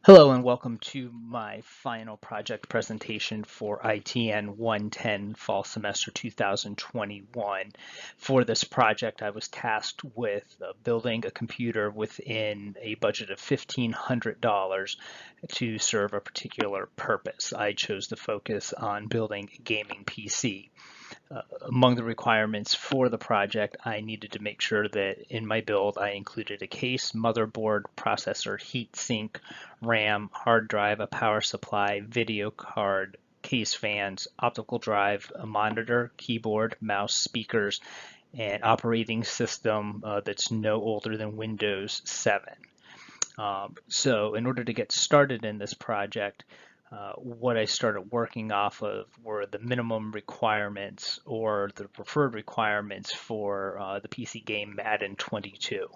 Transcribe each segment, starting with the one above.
Hello and welcome to my final project presentation for ITN 110 fall semester 2021. For this project, I was tasked with building a computer within a budget of $1,500 to serve a particular purpose. I chose to focus on building a gaming PC. Among the requirements for the project, I needed to make sure that in my build I included a case, motherboard, processor, heatsink, RAM, hard drive, a power supply, video card, case fans, optical drive, a monitor, keyboard, mouse, speakers, and operating system that's no older than Windows 7. So in order to get started in this project, what I started working off of were the minimum requirements or the preferred requirements for the PC game Madden 22.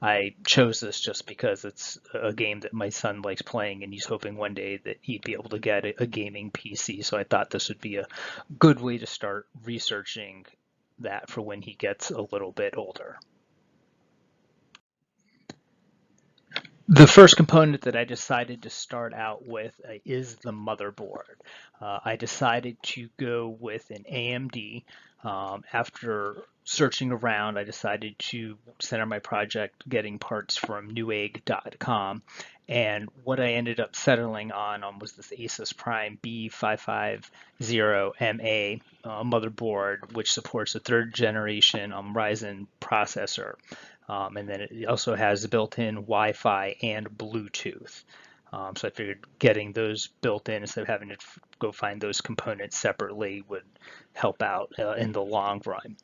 I chose this just because it's a game that my son likes playing and he's hoping one day that he'd be able to get a gaming PC. So I thought this would be a good way to start researching that for when he gets a little bit older. The first component that I decided to start out with is the motherboard. I decided to go with an AMD. After searching around, I decided to center my project getting parts from newegg.com. And what I ended up settling on was this Asus Prime B550MA motherboard, which supports a third generation Ryzen processor. And then it also has built-in Wi-Fi and Bluetooth. So I figured getting those built in instead of having to go find those components separately would help out in the long run.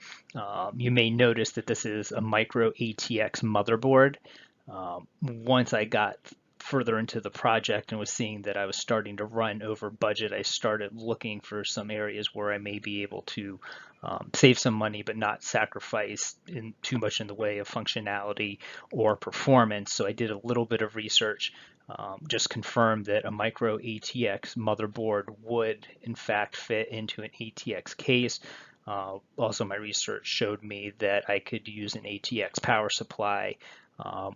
You may notice that this is a micro ATX motherboard. Once I got further into the project and was seeing that I was starting to run over budget, I started looking for some areas where I may be able to save some money but not sacrifice too much in the way of functionality or performance. So I did a little bit of research, just confirmed that a micro ATX motherboard would in fact fit into an ATX case. Also, my research showed me that I could use an ATX power supply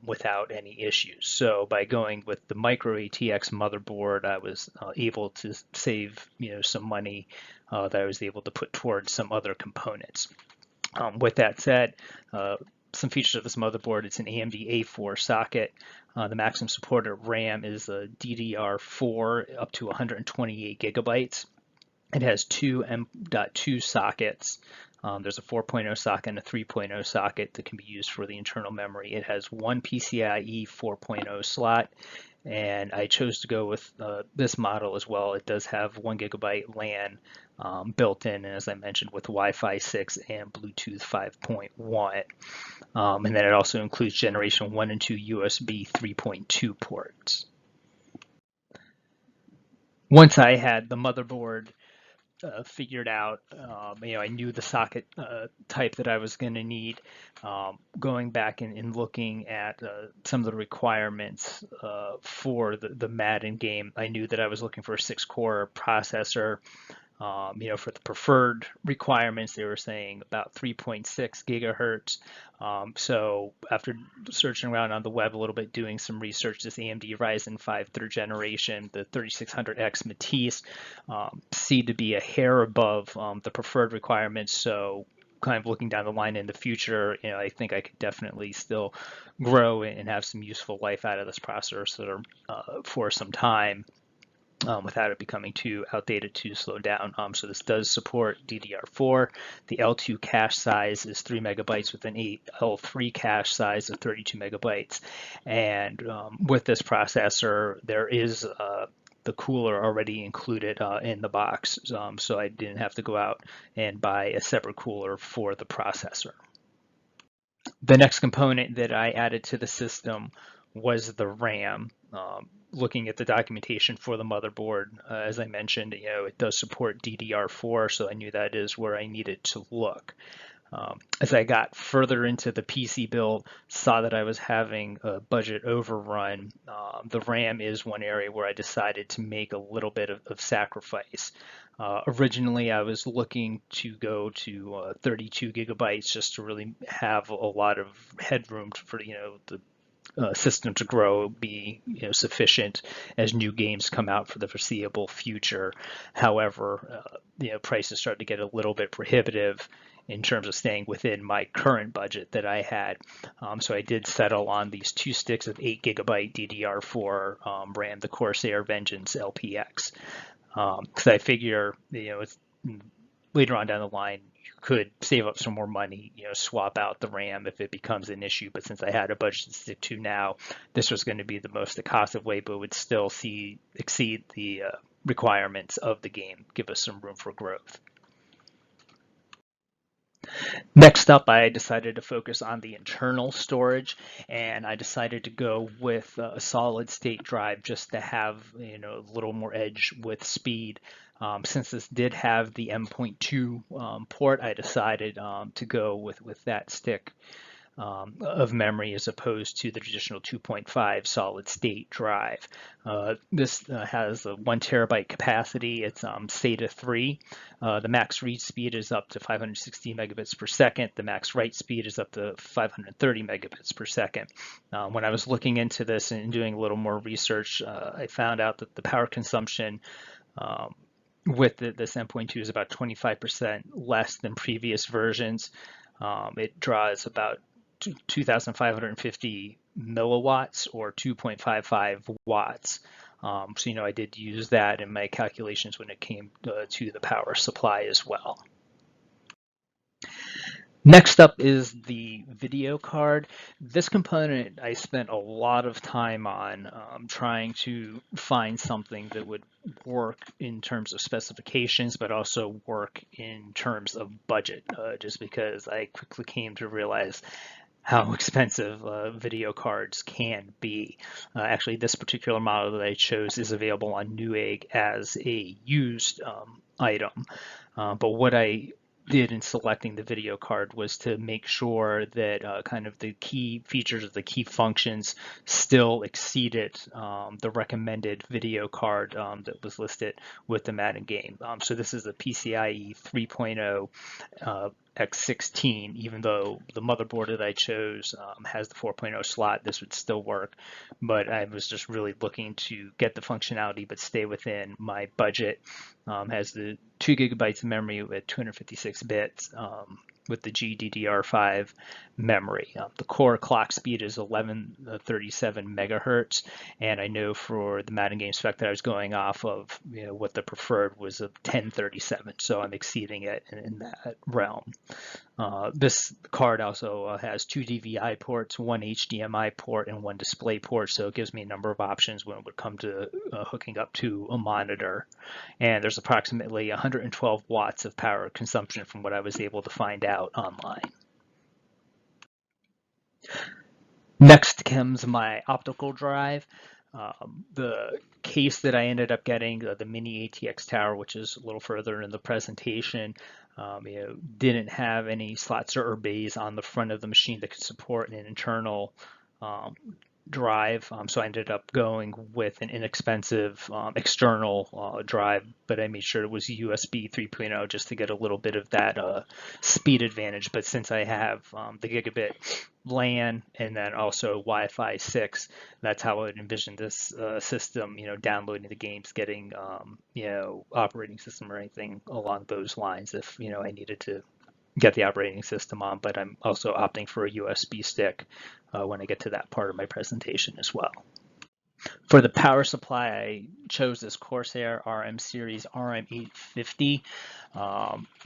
without any issues. So by going with the micro ATX motherboard, I was able to save some money that I was able to put towards some other components. With that said, some features of this motherboard: it's an AMD A4 socket. The maximum supported RAM is a DDR4 up to 128 gigabytes. It has two M.2 sockets. There's a 4.0 socket and a 3.0 socket that can be used for the internal memory. It has one PCIe 4.0 slot, and I chose to go with this model as well. It does have 1 gigabyte LAN built in, and as I mentioned, with Wi-Fi 6 and Bluetooth 5.1. And then it also includes generation 1 and 2 USB 3.2 ports. Once I had the motherboard figured out, I knew the socket type that I was going to need. Going back and looking at some of the requirements for the Madden game, I knew that I was looking for a 6-core processor. For the preferred requirements, they were saying about 3.6 gigahertz. So after searching around on the web a little bit, doing some research, this AMD Ryzen 5 third generation, the 3600X Matisse, seemed to be a hair above the preferred requirements. So kind of looking down the line in the future, I think I could definitely still grow and have some useful life out of this processor for some time. Without it becoming too outdated to slow down. So this does support DDR4. The L2 cache size is 3 megabytes with an L3 cache size of 32 megabytes. And with this processor, there is the cooler already included in the box. So I didn't have to go out and buy a separate cooler for the processor. The next component that I added to the system was the RAM. Looking at the documentation for the motherboard, as I mentioned, it does support DDR4, so I knew that is where I needed to look. As I got further into the PC build, saw that I was having a budget overrun. The RAM is one area where I decided to make a little bit of sacrifice. Originally, I was looking to go to 32 gigabytes just to really have a lot of headroom for the system to grow be sufficient as new games come out for the foreseeable future. However, prices started to get a little bit prohibitive in terms of staying within my current budget that I had. So I did settle on these 2 sticks of 8 GB DDR4 RAM, the Corsair Vengeance LPX. Because I figure, it's later on down the line, you could save up some more money, swap out the RAM if it becomes an issue. But since I had a budget to stick to now, this was going to be the most cost-effective way, but would still exceed the requirements of the game, give us some room for growth. Next up, I decided to focus on the internal storage, and I decided to go with a solid state drive just to have a little more edge with speed. Since this did have the M.2 port, I decided to go with that stick of memory as opposed to the traditional 2.5 solid state drive. This has a 1 terabyte capacity. It's SATA 3. The max read speed is up to 560 megabits per second. The max write speed is up to 530 megabits per second. When I was looking into this and doing a little more research, I found out that the power consumption with this M.2 is about 25% less than previous versions. It draws about 2,550 milliwatts or 2.55 watts. So, I did use that in my calculations when it came to the power supply as well. Next up is the video card. This component I spent a lot of time on trying to find something that would work in terms of specifications, but also work in terms of budget, just because I quickly came to realize how expensive video cards can be. Actually, this particular model that I chose is available on Newegg as a used item. But what I did in selecting the video card was to make sure that kind of the key features of the key functions still exceeded the recommended video card that was listed with the Madden game. So this is a PCIe 3.0 X16. Even though the motherboard that I chose has the 4.0 slot, this would still work. But I was just really looking to get the functionality but stay within my budget. Has the 2 gigabytes of memory with 256 bits with the GDDR5 memory. The core clock speed is 1137 megahertz, and I know for the Madden game spec that I was going off of, what the preferred was a 1037, so I'm exceeding it in that realm. This card also has 2 DVI ports, 1 HDMI port, and 1 display port, so it gives me a number of options when it would come to hooking up to a monitor. And there's approximately 112 watts of power consumption from what I was able to find out online. Next comes my optical drive. The case that I ended up getting, the mini ATX tower, which is a little further in the presentation, didn't have any slots or bays on the front of the machine that could support an internal drive, so I ended up going with an inexpensive external drive, but I made sure it was USB 3.0 just to get a little bit of that speed advantage. But since I have the gigabit LAN and then also Wi-Fi 6, that's how I would envision this system, downloading the games, getting operating system or anything along those lines if I needed to get the operating system on. But I'm also opting for a USB stick when I get to that part of my presentation as well. For the power supply, I chose this Corsair RM series RM850,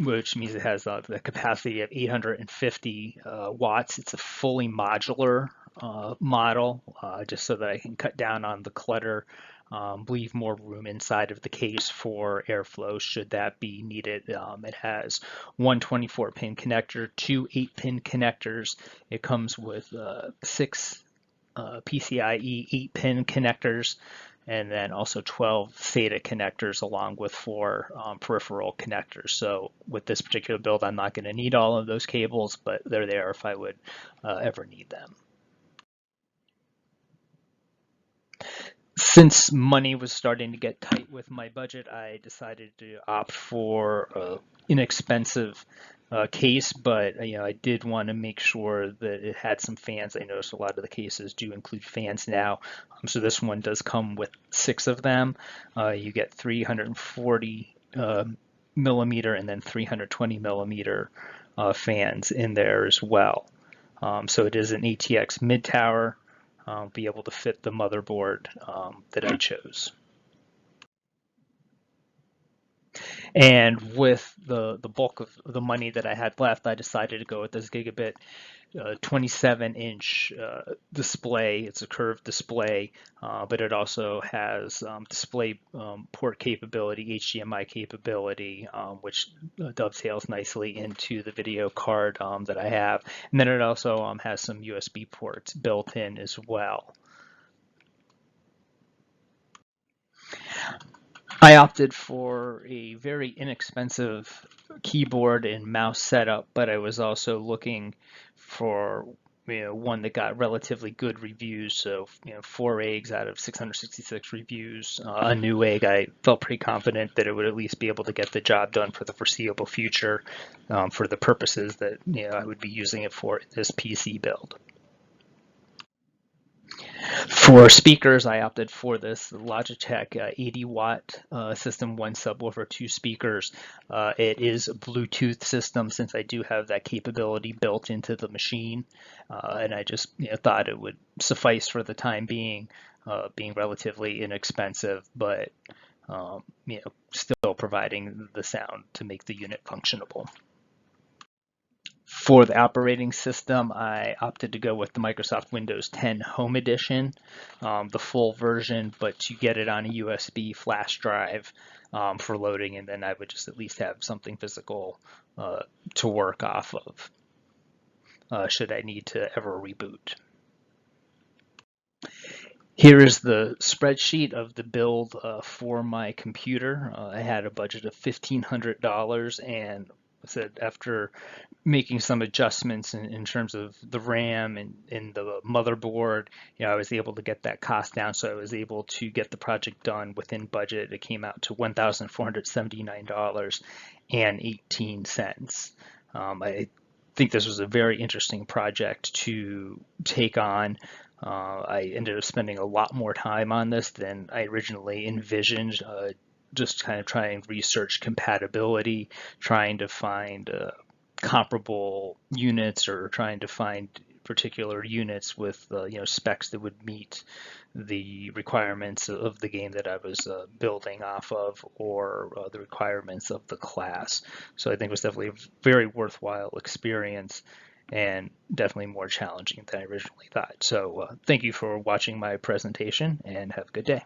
which means it has the capacity of 850 watts. It's a fully modular model, just so that I can cut down on the clutter, leave more room inside of the case for airflow should that be needed. It has one 24-pin connector, two 8-pin connectors. It comes with 6 PCIe 8-pin connectors, and then also 12 SATA connectors along with 4 peripheral connectors. So with this particular build, I'm not going to need all of those cables, but they're there if I would ever need them. Since money was starting to get tight with my budget, I decided to opt for an inexpensive case, but I did want to make sure that it had some fans. I noticed a lot of the cases do include fans now, so this one does come with 6 of them. You get 340 millimeter and then 320 millimeter fans in there as well. So it is an ATX mid tower. Be able to fit the motherboard that I chose. And with the bulk of the money that I had left, I decided to go with this gigabit 27-inch display. It's a curved display, but it also has display port capability, HDMI capability, which dovetails nicely into the video card that I have. And then it also has some USB ports built in as well. I opted for a very inexpensive keyboard and mouse setup, but I was also looking for one that got relatively good reviews. So 4 eggs out of 666 reviews. A new egg, I felt pretty confident that it would at least be able to get the job done for the foreseeable future, for the purposes that I would be using it for this PC build. For speakers, I opted for this Logitech 80-watt system, 1 subwoofer, 2 speakers. It is a Bluetooth system since I do have that capability built into the machine, and I just thought it would suffice for the time being, being relatively inexpensive, but still providing the sound to make the unit functionable. For the operating system, I opted to go with the Microsoft Windows 10 Home Edition, the full version, but you get it on a USB flash drive for loading, and then I would just at least have something physical to work off of should I need to ever reboot. Here is the spreadsheet of the build for my computer. I had a budget of $1,500, and I said after making some adjustments in terms of the RAM and the motherboard, I was able to get that cost down, so I was able to get the project done within budget. It came out to $1,479.18. I think this was a very interesting project to take on. I ended up spending a lot more time on this than I originally envisioned. Just kind of trying to research compatibility, trying to find comparable units, or trying to find particular units with specs that would meet the requirements of the game that I was building off of, or the requirements of the class. So I think it was definitely a very worthwhile experience, and definitely more challenging than I originally thought. So thank you for watching my presentation, and have a good day.